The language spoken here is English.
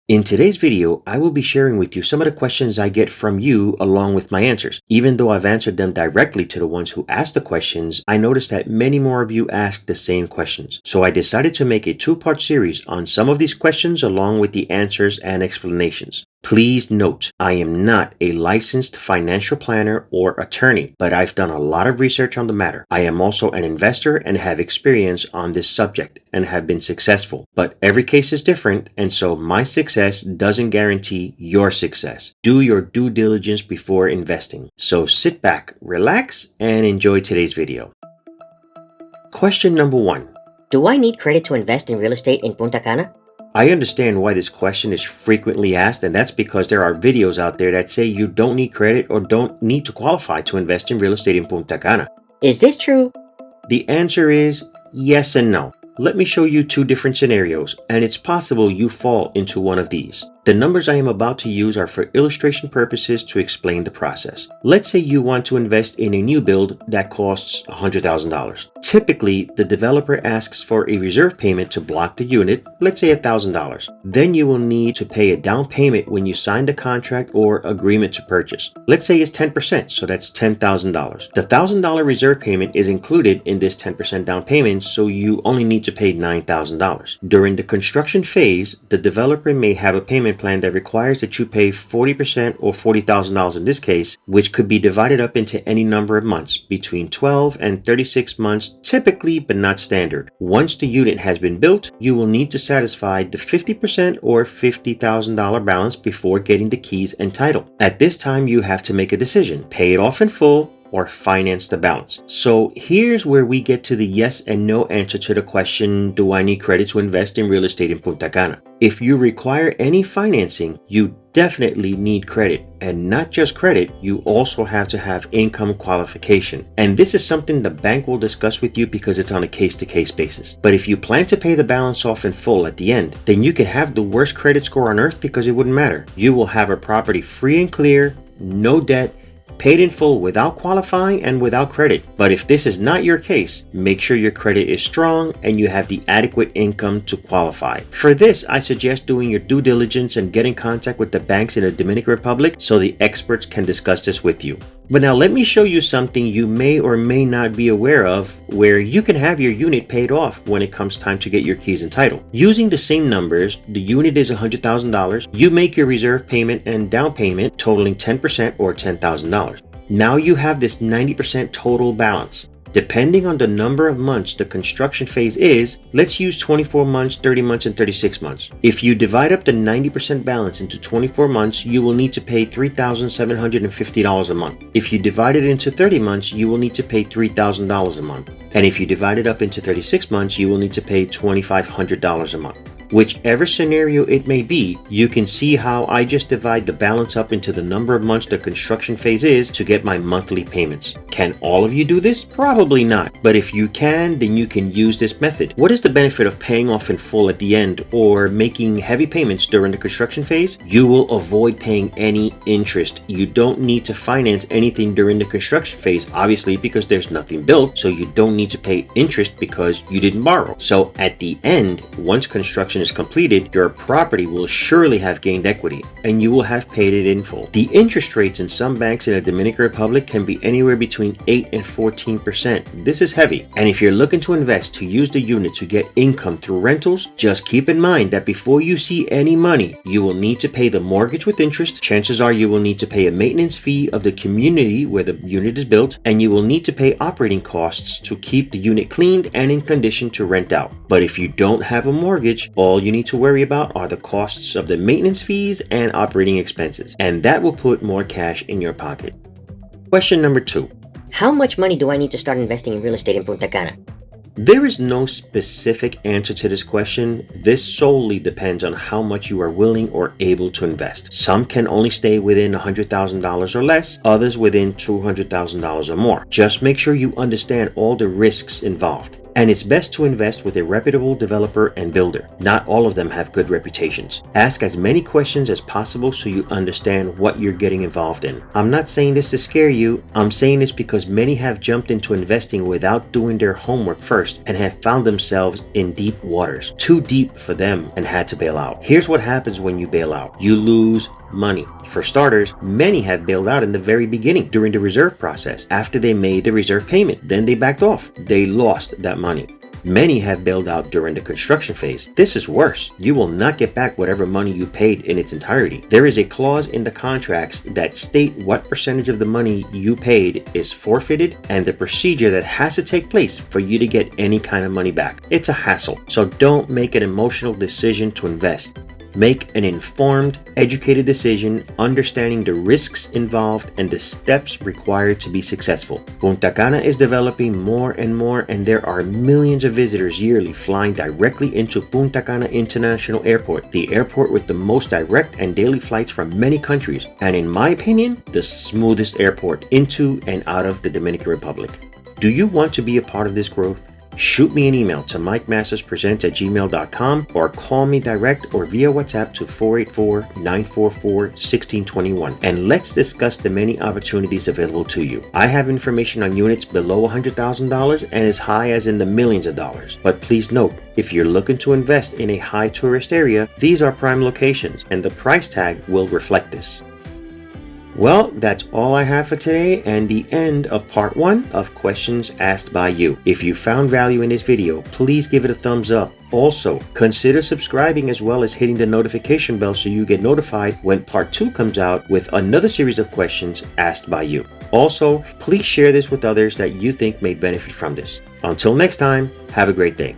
In today's video, I will be sharing with you some of the questions I get from you along with my answers. Even though I've answered them directly to the ones who asked the questions, I noticed that many more of you asked the same questions. So I decided to make a two-part series on some of these questions along with the answers and explanations. Please note, I am not a licensed financial planner or attorney, but I've done a lot of research on the matter. I am also an investor and have experience on this subject and have been successful. But every case is different, and so my success doesn't guarantee your success. Do your due diligence before investing. So sit back, relax, and enjoy today's video. Question number 1. Do I need credit to invest in real estate in Punta Cana? I understand why this question is frequently asked, and that's because there are videos out there that say you don't need credit or don't need to qualify to invest in real estate in Punta Cana. Is this true? The answer is yes and no. Let me show you two different scenarios, and it's possible you fall into one of these. The numbers I am about to use are for illustration purposes to explain the process. Let's say you want to invest in a new build that costs $100,000. Typically, the developer asks for a reserve payment to block the unit, let's say $1,000. Then you will need to pay a down payment when you sign the contract or agreement to purchase. Let's say it's 10%, so that's $10,000. The $1,000 reserve payment is included in this 10% down payment, so you only need to pay $9,000. During the construction phase, the developer may have a payment plan that requires that you pay 40% or $40,000 in this case, which could be divided up into any number of months, between 12 and 36 months typically, but not standard. Once the unit has been built, you will need to satisfy the 50% or $50,000 balance before getting the keys and title. At this time, you have to make a decision: pay it off in full or finance the balance. So here's where we get to the yes and no answer to the question, do I need credit to invest in real estate in Punta Cana? If you require any financing, you definitely need credit. And not just credit, you also have to have income qualification. And this is something the bank will discuss with you because it's on a case-to-case basis. But if you plan to pay the balance off in full at the end, then you can have the worst credit score on earth because it wouldn't matter. You will have a property free and clear, no debt, paid in full without qualifying and without credit. But if this is not your case, make sure your credit is strong and you have the adequate income to qualify. For this, I suggest doing your due diligence and get in contact with the banks in the Dominican Republic so the experts can discuss this with you. But now let me show you something you may or may not be aware of where you can have your unit paid off when it comes time to get your keys and title. Using the same numbers, the unit is $100,000. You make your reserve payment and down payment totaling 10% or $10,000. Now you have this 90% total balance. Depending on the number of months the construction phase is, let's use 24 months, 30 months, and 36 months. If you divide up the 90% balance into 24 months, you will need to pay $3,750 a month. If you divide it into 30 months, you will need to pay $3,000 a month. And if you divide it up into 36 months, you will need to pay $2,500 a month. Whichever scenario it may be, you can see how I just divide the balance up into the number of months the construction phase is to get my monthly payments. Can all of you do this? Probably not. But if you can, then you can use this method. What is the benefit of paying off in full at the end or making heavy payments during the construction phase? You will avoid paying any interest. You don't need to finance anything during the construction phase, obviously, because there's nothing built, so you don't need to pay interest because you didn't borrow. So at the end, once construction is completed, your property will surely have gained equity and you will have paid it in full. The interest rates in some banks in the Dominican Republic can be anywhere between 8 and 14%. This is heavy. And if you're looking to invest to use the unit to get income through rentals, just keep in mind that before you see any money, you will need to pay the mortgage with interest. Chances are you will need to pay a maintenance fee of the community where the unit is built, and you will need to pay operating costs to keep the unit cleaned and in condition to rent out. But if you don't have a mortgage, all you need to worry about are the costs of the maintenance fees and operating expenses, and that will put more cash in your pocket. Question number 2. How much money do I need to start investing in real estate in Punta Cana? There is no specific answer to this question. This solely depends on how much you are willing or able to invest. Some can only stay within $100,000 or less, others within $200,000 or more. Just make sure you understand all the risks involved. And it's best to invest with a reputable developer and builder. Not all of them have good reputations. Ask as many questions as possible so you understand what you're getting involved in. I'm not saying this to scare you. I'm saying this because many have jumped into investing without doing their homework first worst and have found themselves in deep waters, too deep for them, and had to bail out. Here's what happens when you bail out. You lose money. For starters, many have bailed out in the very beginning during the reserve process after they made the reserve payment. Then they backed off. They lost that money. Many have bailed out during the construction phase. This is worse. You will not get back whatever money you paid in its entirety. There is a clause in the contracts that state what percentage of the money you paid is forfeited and the procedure that has to take place for you to get any kind of money back. It's a hassle, so don't make an emotional decision to invest. Make an informed, educated decision, understanding the risks involved and the steps required to be successful. Punta Cana is developing more and more, and there are millions of visitors yearly flying directly into Punta Cana International Airport, the airport with the most direct and daily flights from many countries, and in my opinion, the smoothest airport into and out of the Dominican Republic. Do you want to be a part of this growth? Shoot me an email to mikemasterspresents@gmail.com or call me direct or via WhatsApp to 484-944-1621 and let's discuss the many opportunities available to you. I have information on units below $100,000 and as high as in the millions of dollars. But please note, if you're looking to invest in a high tourist area, these are prime locations and the price tag will reflect this. Well, that's all I have for today and the end of part 1 of questions asked by you. If you found value in this video, please give it a thumbs up. Also, consider subscribing as well as hitting the notification bell so you get notified when part 2 comes out with another series of questions asked by you. Also, please share this with others that you think may benefit from this. Until next time, have a great day.